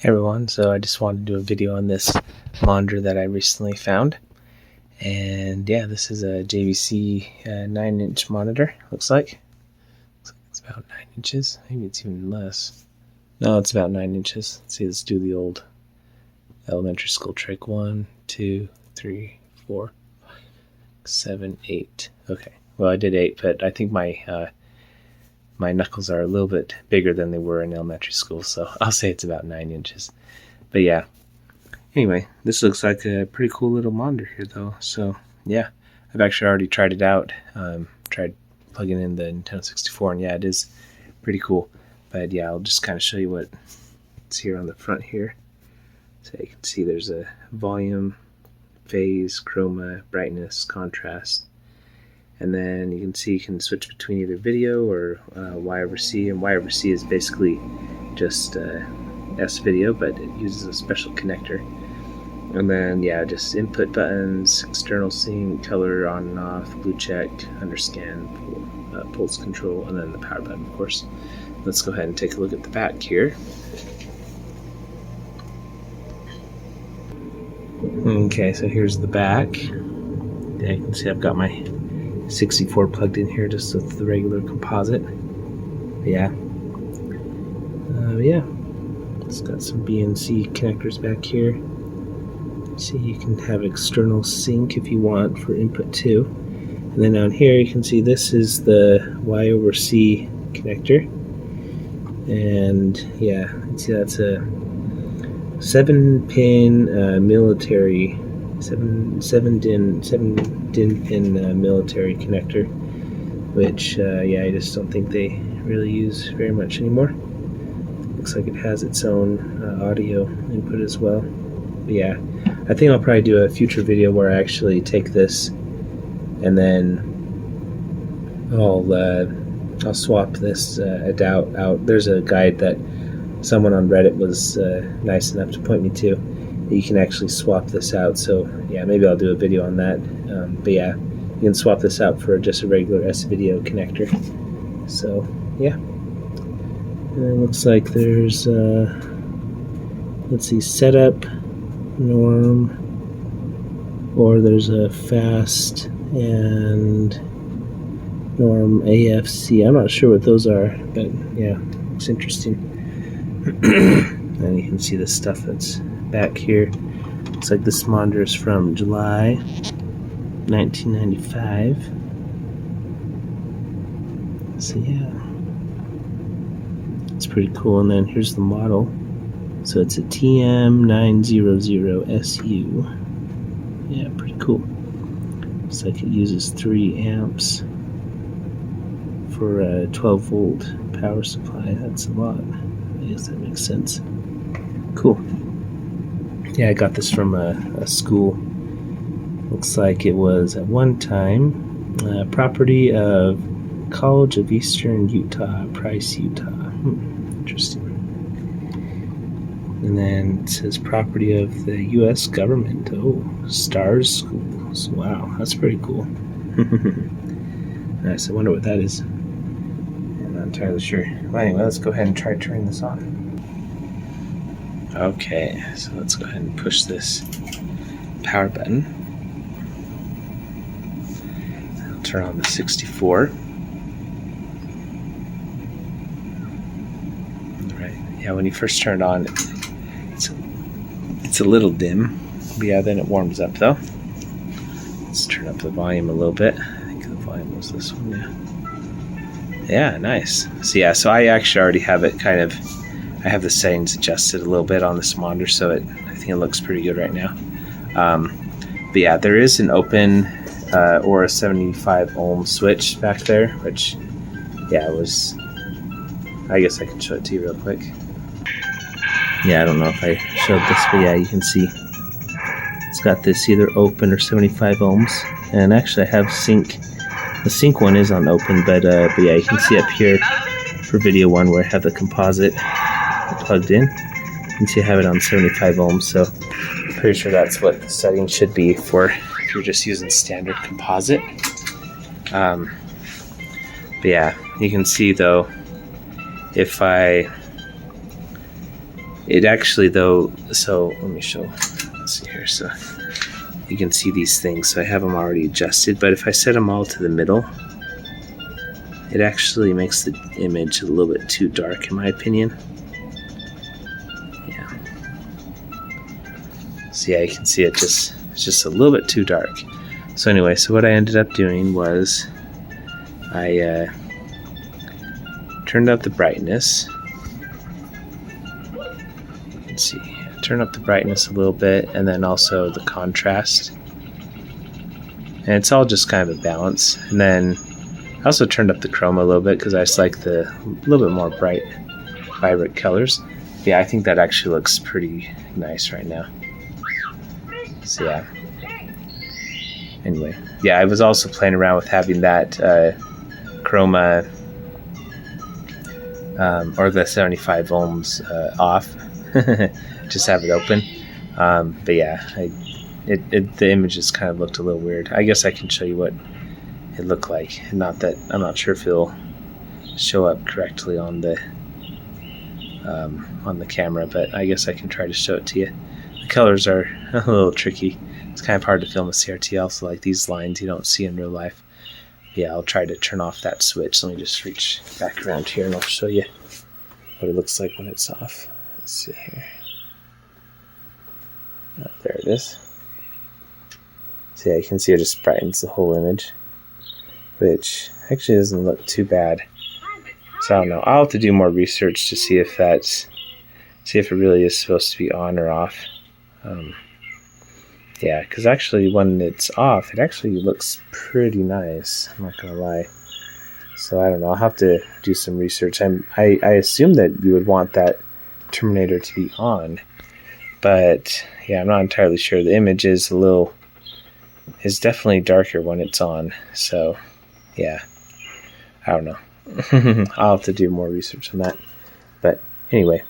Hey everyone, so I just wanted to do a video on this monitor that I recently found. And yeah, this is a JVC 9-inch monitor, looks like. It's about 9 inches, maybe it's even less. No, it's about 9 inches. Let's see, let's do the old elementary school trick. 1, 2, 3, 4, 5, 7, 8. Okay, well I did 8, but I think my knuckles are a little bit bigger than they were in elementary school, so I'll say it's about 9 inches. But yeah, anyway, this looks like a pretty cool little monitor here though. So yeah, I've actually already tried it out. Tried plugging in the Nintendo 64, and yeah, it is pretty cool. But yeah, I'll just kind of show you what's here on the front here. So you can see there's a volume, phase, chroma, brightness, contrast. And then you can see you can switch between either video or Y over C, and Y over C is basically just S video, but it uses a special connector. And then yeah, just input buttons, external sync, color on and off, blue check, underscan, pulse control, and then the power button, of course. Let's go ahead and take a look at the back here. Okay, so here's the back. Yeah, you can see I've got my 64 plugged in here just with the regular composite. Yeah, it's got some BNC connectors back here. See, you can have external sync if you want for input too. And then down here you can see this is the Y over C connector. And yeah, you can see that's a 7-pin military 7 DIN pin military connector, which yeah, I just don't think they really use very much anymore. Looks like it has its own audio input as well. But yeah, I think I'll probably do a future video where I actually take this and then I'll swap this out. There's a guide that someone on Reddit was nice enough to point me to. You can actually swap this out, so yeah, maybe I'll do a video on that. But yeah, you can swap this out for just a regular S-video connector. So yeah, and it looks like there's let's see, setup, norm, or there's a fast and norm AFC. I'm not sure what those are, but yeah, it's interesting. And you can see the stuff that's back here. Looks like this monitor is from July 1995. So yeah, it's pretty cool. And then here's the model. So it's a TM-900SU. Yeah, pretty cool. Looks like it uses 3 amps for a 12-volt power supply. That's a lot. I guess that makes sense. Cool. Yeah, I got this from a school. Looks like it was at one time property of College of Eastern Utah, Price, Utah. Interesting. And then it says property of the U.S. government. Oh, Stars Schools. Wow, that's pretty cool. Nice. I wonder what that is. I'm not entirely sure. Well, anyway, let's go ahead and try turning this on. Okay, so let's go ahead and push this power button. I'll turn on the 64. Alright, yeah, when you first turn it on, it's a little dim. But yeah, then it warms up though. Let's turn up the volume a little bit. I think the volume was this one, yeah. Yeah, nice. So yeah, so I actually already have it kind of, I have the settings adjusted a little bit on this monitor, so I think it looks pretty good right now. But yeah, there is an open or a 75 ohm switch back there, which yeah, I guess I can show it to you real quick. Yeah, I don't know if I showed this, but yeah, you can see it's got this either open or 75 ohms. And actually I have sync. The sync one is on open, but yeah, you can see up here for video 1 where I have the composite plugged in. You can see I have it on 75 ohms, so I'm pretty sure that's what the setting should be for if you're just using standard composite. But yeah, you can see though, if I It actually though, so let me show, let's see here, so you can see these things. So I have them already adjusted, but if I set them all to the middle, it actually makes the image a little bit too dark in my opinion. Yeah. So yeah, you can see it's just a little bit too dark. So anyway, so what I ended up doing was I turned up the brightness. You can see, turn up the brightness a little bit, and then also the contrast. And it's all just kind of a balance. And then I also turned up the chroma a little bit because I just like the little bit more bright, vibrant colors. Yeah, I think that actually looks pretty nice right now. So yeah. Anyway, yeah, I was also playing around with having that chroma or the 75 ohms off. Just have it open. But yeah, the images kind of looked a little weird. I guess I can show you what it looked like. Not that I'm not sure if it'll show up correctly on the camera, but I guess I can try to show it to you. The colors are a little tricky. It's kind of hard to film a CRT. Also, like these lines you don't see in real life. Yeah, I'll try to turn off that switch. Let me just reach back around here and I'll show you what it looks like when it's off. Let's see here. Oh, there it is. So yeah, you can see it just brightens the whole image, which actually doesn't look too bad. So I don't know. I'll have to do more research to see if it really is supposed to be on or off. Yeah, because actually when it's off, it actually looks pretty nice. I'm not gonna lie. So I don't know. I'll have to do some research. I assume that you would want that terminator to be on, but yeah, I'm not entirely sure. The image is definitely darker when it's on. So yeah, I don't know. I'll have to do more research on that. But anyway.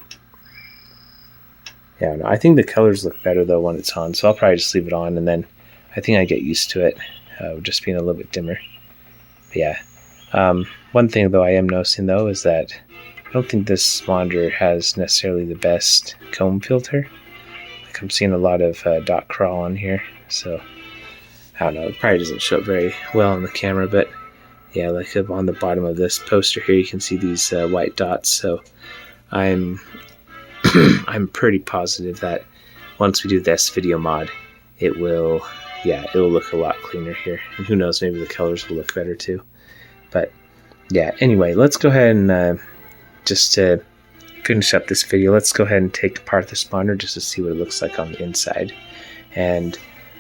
Yeah, no, I think the colors look better though when it's on, so I'll probably just leave it on, and then I think I get used to it, just being a little bit dimmer. But yeah, one thing though I am noticing though is that I don't think this monitor has necessarily the best comb filter. Like I'm seeing a lot of dot crawl on here, so I don't know. It probably doesn't show up very well on the camera, but yeah, like up on the bottom of this poster here, you can see these white dots. So I'm pretty positive that once we do this video mod, it will look a lot cleaner here. And who knows, maybe the colors will look better too. But yeah, anyway, let's go ahead and just to finish up this video, let's go ahead and take apart this monitor just to see what it looks like on the inside. And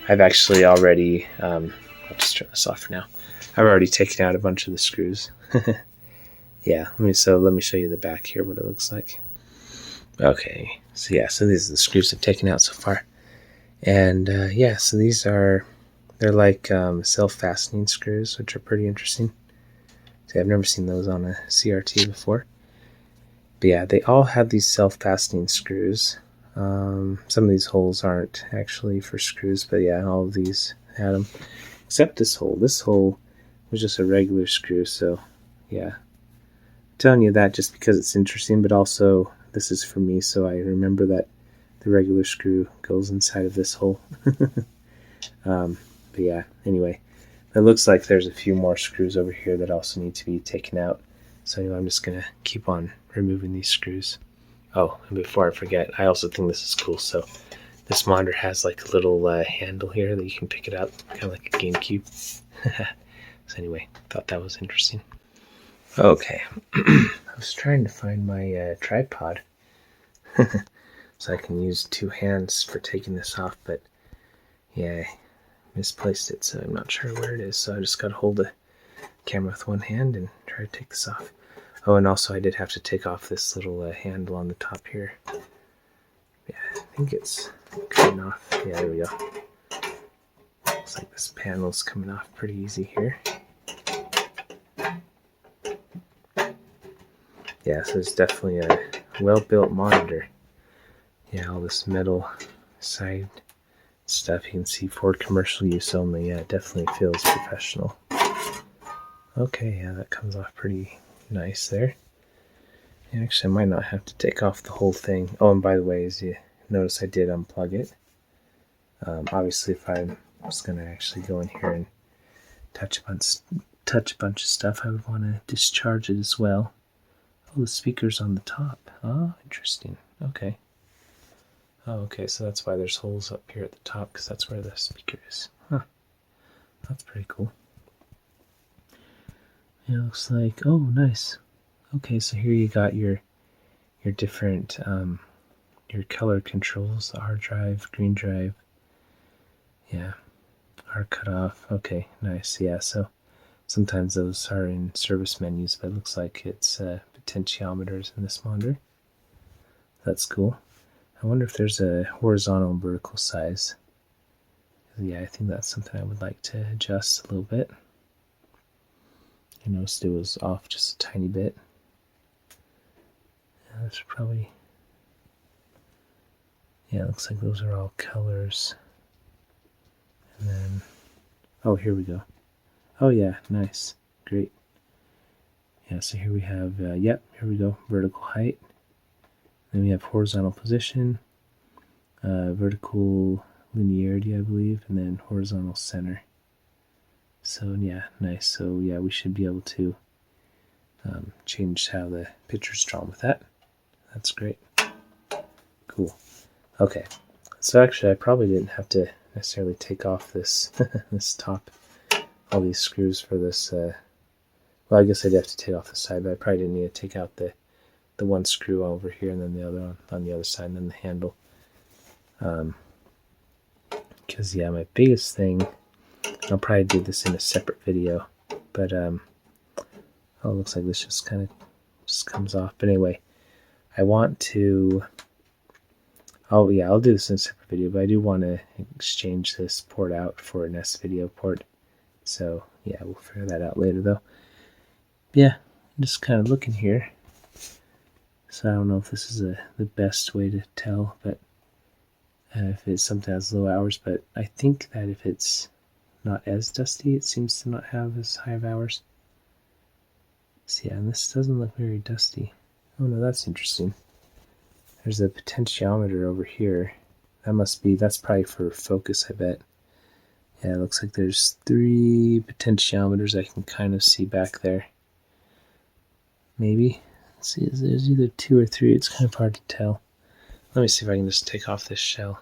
I've actually already, I'll just turn this off for now. I've already taken out a bunch of the screws. Yeah, let me show you the back here, what it looks like. Okay, so yeah, so these are the screws I've taken out so far. And yeah, so they're like self-fastening screws, which are pretty interesting. See, I've never seen those on a CRT before. But yeah, they all have these self-fastening screws. Some of these holes aren't actually for screws, but yeah, all of these had them. Except this hole. This hole was just a regular screw, so yeah. I'm telling you that just because it's interesting, but also this is for me, so I remember that the regular screw goes inside of this hole. But yeah, anyway, it looks like there's a few more screws over here that also need to be taken out. So anyway, I'm just going to keep on removing these screws. Oh, and before I forget, I also think this is cool. So this monitor has like a little handle here that you can pick it up, kind of like a GameCube. So anyway, thought that was interesting. Okay, I was trying to find my tripod so I can use two hands for taking this off, but yeah, I misplaced it, so I'm not sure where it is, so I just got to hold the camera with one hand and try to take this off. Oh, and also I did have to take off this little handle on the top here. Yeah, I think it's coming off. Yeah, there we go. Looks like this panel's coming off pretty easy here. Yeah, so it's definitely a well-built monitor. Yeah, all this metal side stuff, you can see for commercial use only. Yeah, it definitely feels professional. Okay, yeah, that comes off pretty nice there. Actually, I might not have to take off the whole thing. Oh, and by the way, as you notice, I did unplug it. Obviously, if I was going to actually go in here and touch a bunch of stuff, I would want to discharge it as well. Oh, the speaker's on the top. Oh, interesting. Okay. Oh, okay, so that's why there's holes up here at the top, because that's where the speaker is. Huh. That's pretty cool. It looks like, oh, nice. Okay, so here you got your different your color controls, the R drive, green drive, yeah, R cutoff. Okay, nice. Yeah, so sometimes those are in service menus, but it looks like it's potentiometers in this monitor. That's cool. I wonder if there's a horizontal and vertical size. Yeah, I think that's something I would like to adjust a little bit. I noticed it was off just a tiny bit. Yeah, that's probably, yeah, it looks like those are all colors. And then, oh, here we go. Oh yeah, nice, great. Yeah, so here we have, yep, here we go, vertical height. Then we have horizontal position, vertical linearity, I believe, and then horizontal center. So yeah, nice. So yeah, we should be able to change how the picture's drawn with that. That's great. Cool. Okay, so actually I probably didn't have to necessarily take off this this top, all these screws for this. Well, I guess I'd have to take off the side, but I probably didn't need to take out the one screw over here and then the other on the other side, and then the handle. Because yeah, my biggest thing, I'll probably do this in a separate video, but oh, it looks like this just kind of just comes off. But anyway, I want to, oh yeah, I'll do this in a separate video, but I do want to exchange this port out for an S-video port. So yeah, we'll figure that out later though. Yeah, I'm just kind of looking here. So I don't know if this is the best way to tell, but if it's something that has low hours, but I think that if it's not as dusty, it seems to not have as high of hours. So yeah, and this doesn't look very dusty. Oh no, that's interesting. There's a potentiometer over here. That's probably for focus, I bet. Yeah, it looks like there's 3 potentiometers I can kind of see back there. Maybe. Let's see, there's either 2 or 3. It's kind of hard to tell. Let me see if I can just take off this shell.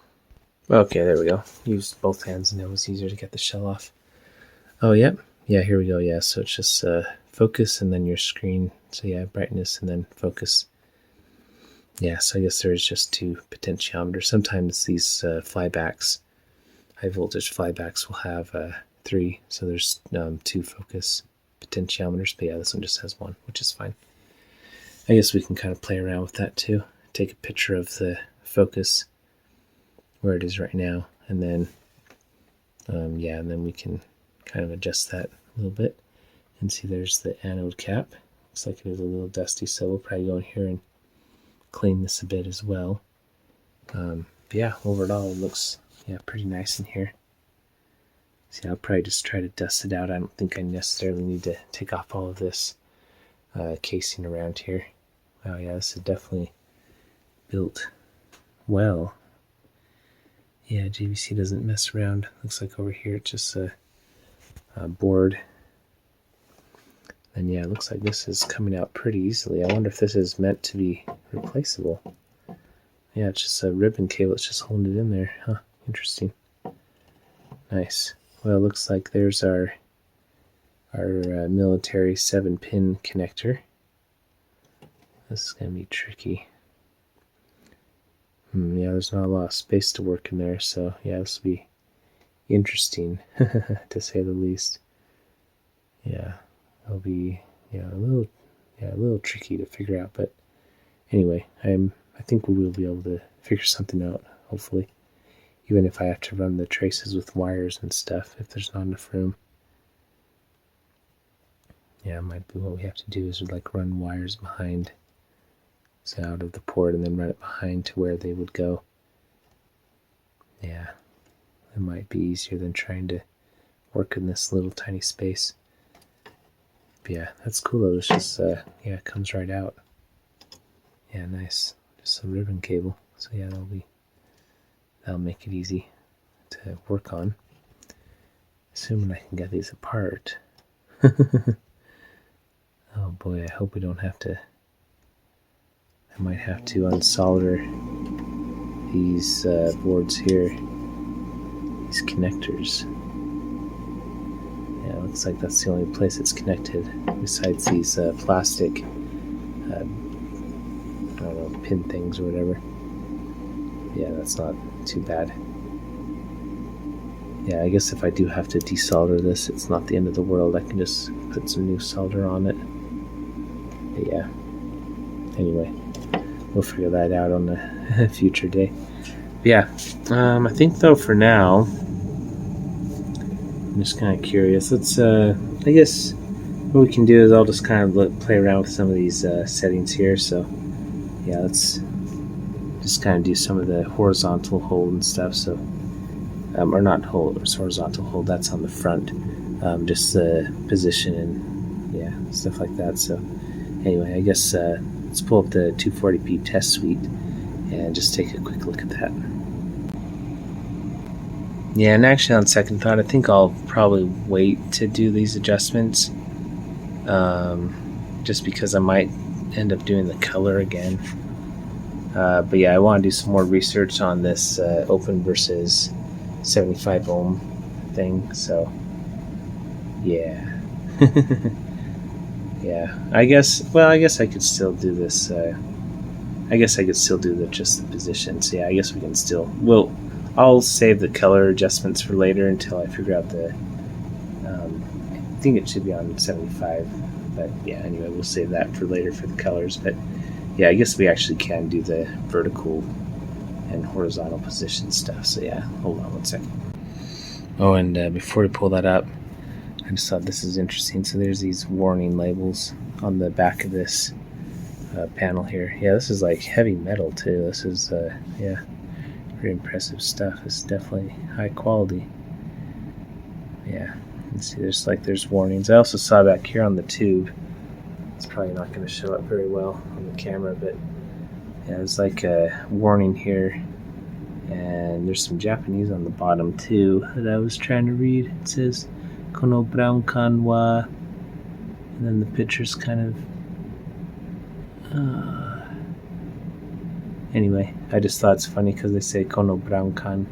Okay, there we go. Used both hands and it was easier to get the shell off. Oh, yep. Yeah, here we go. Yeah, so it's just focus and then your screen. So yeah, brightness and then focus. Yeah, so I guess there's just 2 potentiometers. Sometimes these flybacks, high voltage flybacks, will have 3. So there's 2 focus potentiometers. But yeah, this one just has 1, which is fine. I guess we can kind of play around with that too. Take a picture of the focus where it is right now, and then yeah, and then we can kind of adjust that a little bit. And see, there's the anode cap. Looks like it is a little dusty, so we'll probably go in here and clean this a bit as well. But yeah, overall it looks pretty nice in here. See, I'll probably just try to dust it out. I don't think I necessarily need to take off all of this casing around here. Oh yeah, this is definitely built well. Yeah, JVC doesn't mess around. Looks like over here it's just a board. And yeah, it looks like this is coming out pretty easily. I wonder if this is meant to be replaceable. Yeah, it's just a ribbon cable. It's just holding it in there. Huh, interesting. Nice. Well, it looks like there's our military 7-pin connector. This is going to be tricky. Yeah, there's not a lot of space to work in there, so yeah, this will be interesting to say the least. Yeah, it'll be a little tricky to figure out, but anyway, I think we will be able to figure something out, hopefully, even if I have to run the traces with wires and stuff if there's not enough room. Yeah, it might be what we have to do is like run wires behind, so out of the port, and then run it behind to where they would go. Yeah, it might be easier than trying to work in this little tiny space. But yeah, that's cool though. It's just, yeah, it comes right out. Yeah, nice. Just a ribbon cable. So yeah, that'll make it easy to work on. Assuming I can get these apart. Oh boy, I hope we don't have to. I might have to unsolder these boards here, these connectors. Yeah, it looks like that's the only place it's connected besides these plastic, I don't know, pin things or whatever. Yeah, that's not too bad. Yeah, I guess if I do have to desolder this, it's not the end of the world. I can just put some new solder on it. But yeah, anyway, we'll figure that out on a future day. But yeah, I think though for now, I'm just kind of curious. Let's, I guess what we can do is I'll just kind of play around with some of these settings here. So yeah, let's just kind of do some of the horizontal hold and stuff. So, or not hold, it's horizontal hold, that's on the front. Just the position and yeah, stuff like that. So anyway, I guess let's pull up the 240p test suite and just take a quick look at that. Yeah, and actually on second thought, I think I'll probably wait to do these adjustments, just because I might end up doing the color again. But yeah, I want to do some more research on this open versus 75 ohm thing, so yeah. Yeah, I guess I could still do this. I guess I could still do just the positions. Yeah, I guess we can still. I'll save the color adjustments for later until I figure out the. I think it should be on 75, but yeah. Anyway, we'll save that for later for the colors. But yeah, I guess we actually can do the vertical and horizontal position stuff. So yeah, hold on one second. Oh, and before we pull that up, I just thought this is interesting. So there's these warning labels on the back of this panel here. Yeah, this is like heavy metal too. This is yeah, pretty impressive stuff. It's definitely high quality. Yeah, you see there's warnings. I also saw back here on the tube. It's probably not going to show up very well on the camera, but yeah, there's like a warning here, and there's some Japanese on the bottom too that I was trying to read. It says Kono Brown Kanwa, and then the picture's kind of anyway, I just thought it's funny because they say Kono Brown Kan,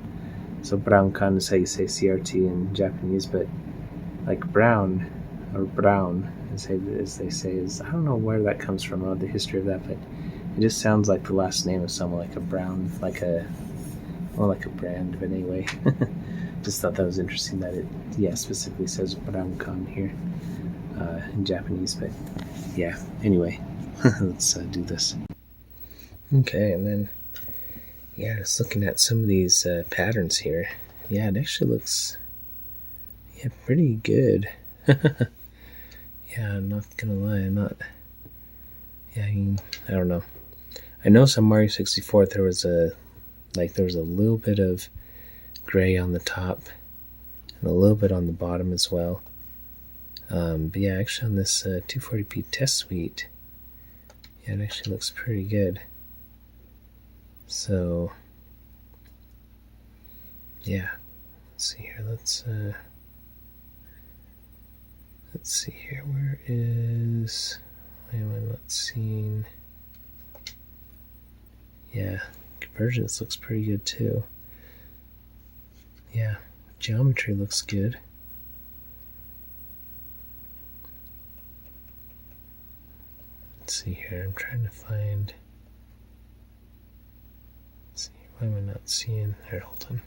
so Brown Kan is how you say CRT in Japanese, but like brown or brown as they say is, I don't know where that comes from, I don't know the history of that, but it just sounds like the last name of someone, like a Brown, like a brand. But anyway, just thought that was interesting that it, yeah, specifically says Brown Kan here in Japanese. But yeah, anyway, let's do this. Okay, and then yeah, just looking at some of these patterns here. Yeah, it actually looks pretty good. Yeah, I'm not gonna lie, I'm not. Yeah, I don't know. I know some Mario 64 there was a little bit of gray on the top and a little bit on the bottom as well. But yeah, actually on this 240p test suite, yeah, it actually looks pretty good. So yeah, let's see here. Let's see here. Where is? Why am I not seeing? Yeah, convergence looks pretty good too. Yeah, geometry looks good. Let's see here. I'm trying to find. Let's see. Why am I not seeing? Here, hold on.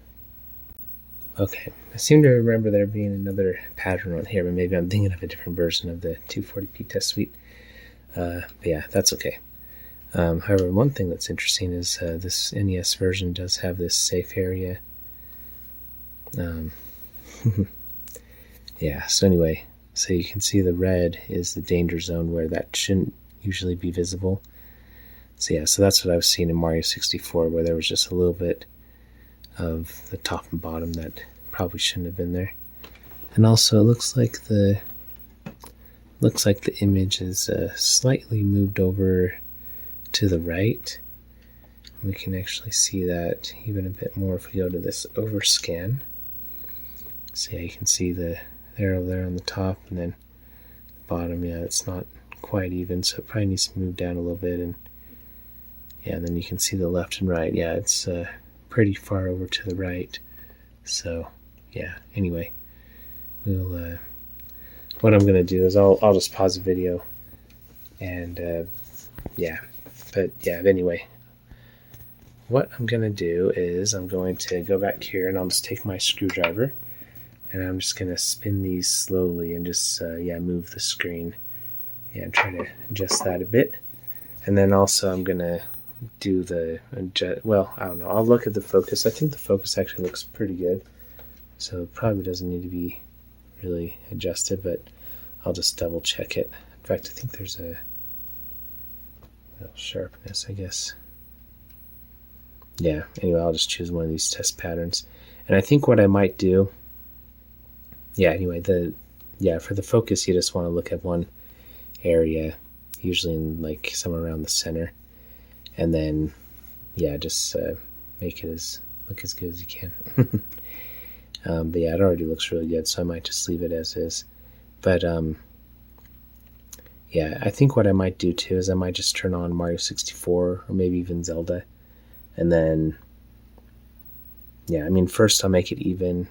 Okay, I seem to remember there being another pattern on here, but maybe I'm thinking of a different version of the 240p test suite. But yeah, that's okay. However, one thing that's interesting is this NES version does have this safe area. Yeah, so anyway, so you can see the red is the danger zone where that shouldn't usually be visible. So yeah, so that's what I was seeing in Mario 64, where there was just a little bit of the top and bottom that probably shouldn't have been there. And also it looks like the image is slightly moved over to the right. We can actually see that even a bit more if we go to this overscan. So yeah, you can see the arrow there on the top, and then the bottom, yeah, it's not quite even, so it probably needs to move down a little bit. And yeah, and then you can see the left and right. Yeah, it's pretty far over to the right. So yeah, anyway, we'll what I'm gonna do is I'll just pause the video, and yeah, but yeah, anyway, what I'm gonna do is I'm going to go back here, and I'll just take my screwdriver, and I'm just gonna spin these slowly and just yeah, move the screen, yeah, and try to adjust that a bit. And then also I'm gonna do the well, I don't know, I'll look at the focus. I think the focus actually looks pretty good, so it probably doesn't need to be really adjusted, but I'll just double check it. In fact, I think there's a little sharpness, I guess. Yeah, anyway, I'll just choose one of these test patterns. And I think what I might do, yeah, anyway, for the focus, you just want to look at one area, usually in like somewhere around the center, and then yeah, just make it look as good as you can. But yeah, it already looks really good, so I might just leave it as is. But yeah, I think what I might do too is I might just turn on Mario 64 or maybe even Zelda, and then yeah, I mean, first I'll make it even,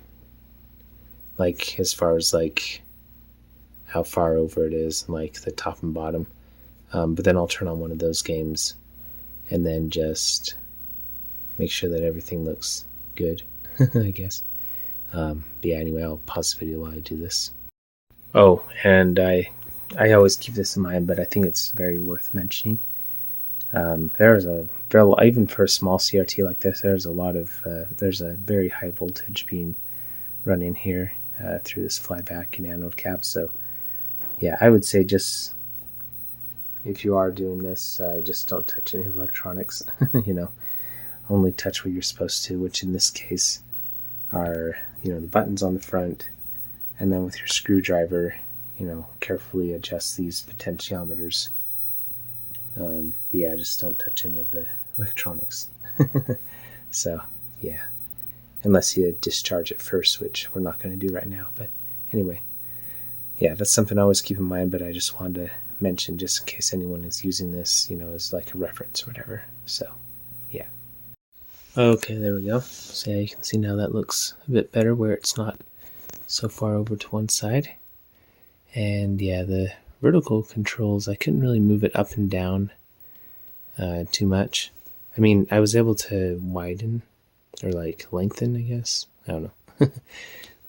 like as far as like how far over it is, like the top and bottom. But then I'll turn on one of those games, and then just make sure that everything looks good, I guess. But yeah, anyway, I'll pause the video while I do this. Oh, and I always keep this in mind, but I think it's very worth mentioning. Even for a small CRT like this, there's a very high voltage being run in here through this flyback and anode cap. So yeah, I would say just if you are doing this, just don't touch any electronics. You know, only touch what you're supposed to, which in this case are, you know, the buttons on the front, and then with your screwdriver, you know, carefully adjust these potentiometers. But yeah, just don't touch any of the electronics. So yeah, unless you discharge it first, which we're not going to do right now. But anyway, yeah, that's something I always keep in mind, but I just wanted to mention just in case anyone is using this, you know, as like a reference or whatever. So yeah. Okay, there we go. So yeah, you can see now that looks a bit better where it's not so far over to one side. And yeah, the vertical controls, I couldn't really move it up and down too much. I mean, I was able to widen or like lengthen, I guess. I don't know.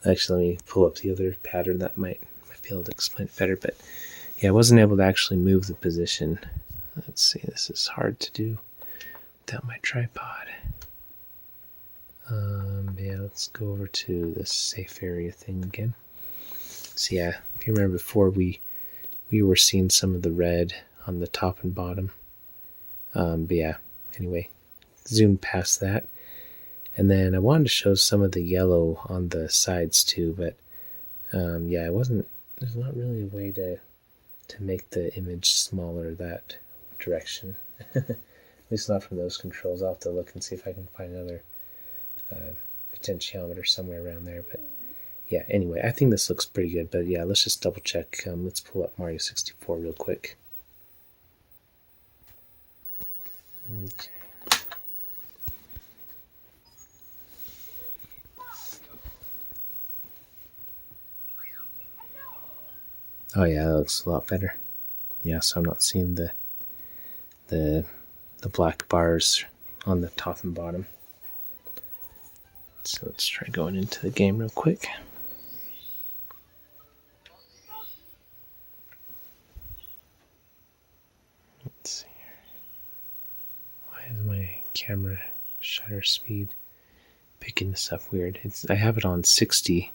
Actually, let me pull up the other pattern that might be able to explain it better. But yeah, I wasn't able to actually move the position. Let's see, this is hard to do without my tripod. Yeah, let's go over to this safe area thing again. So yeah, if you remember before, we were seeing some of the red on the top and bottom. But yeah, anyway, zoom past that. And then I wanted to show some of the yellow on the sides too, but yeah, there's not really a way to make the image smaller that direction. At least not from those controls. I'll have to look and see if I can find another potentiometer somewhere around there. But yeah, anyway, I think this looks pretty good. But yeah, let's just double check. Let's pull up Mario 64 real quick. Okay. Oh yeah, that looks a lot better. Yeah, so I'm not seeing the black bars on the top and bottom. So let's try going into the game real quick. Let's see here. Why is my camera shutter speed picking this up weird? I have it on 60.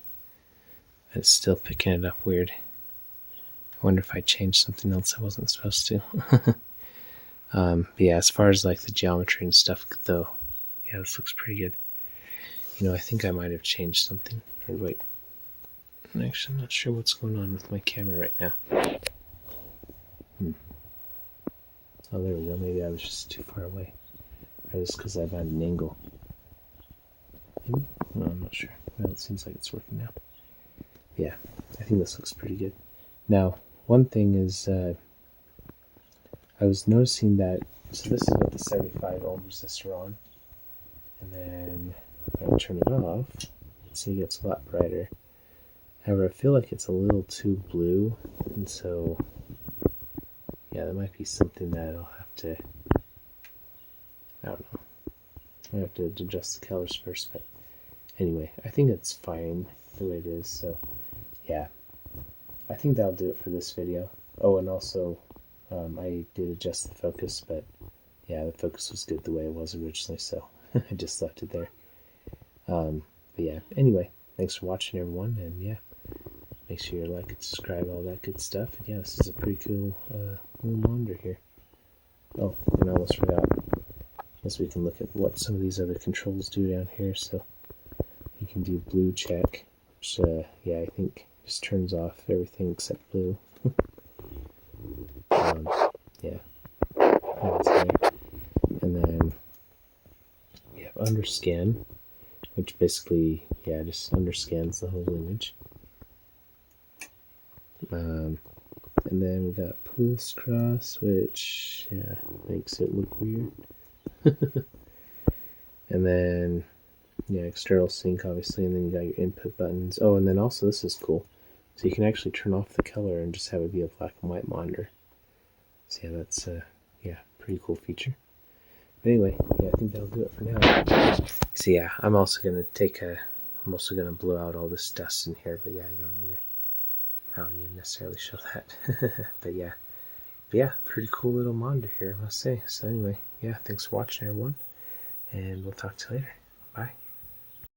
It's still picking it up weird. I wonder if I changed something else I wasn't supposed to. But yeah, as far as like the geometry and stuff though, yeah, this looks pretty good. You know, I think I might have changed something. Or wait, actually, I'm not sure what's going on with my camera right now. Oh, there we go. Maybe I was just too far away. Or just because I'm at an angle. Maybe? No, I'm not sure. Well, it seems like it's working now. Yeah, I think this looks pretty good. Now, one thing is, I was noticing that, so this is with the 75 ohm resistor on, and then when I turn it off, see it gets a lot brighter. However, I feel like it's a little too blue, and so, yeah, that might be something that I'll have to, I don't know, I have to adjust the colors first, but anyway, I think it's fine the way it is, so, yeah. I think that'll do it for this video. Oh, and also, I did adjust the focus, but yeah, the focus was good the way it was originally, so I just left it there. But yeah, anyway, thanks for watching, everyone, and yeah, make sure you like and subscribe, all that good stuff. And yeah, this is a pretty cool little monitor here. Oh, and I almost forgot. I guess we can look at what some of these other controls do down here. So you can do blue check, which yeah, I think just turns off everything except blue. Yeah, that's there. And then we have underscan, which basically, yeah, just underscans the whole image. And then we got pulse cross, which, yeah, makes it look weird. And then, yeah, external sync, obviously, and then you got your input buttons. Oh, and then also, this is cool. So you can actually turn off the color and just have it be a black and white monitor. So yeah, that's, yeah, pretty cool feature. But anyway, yeah, I think that'll do it for now. So yeah, I'm also going to blow out all this dust in here, but yeah, I don't need to necessarily show that. But yeah, pretty cool little monitor here, I must say. So anyway, yeah, thanks for watching, everyone, and we'll talk to you later. Bye.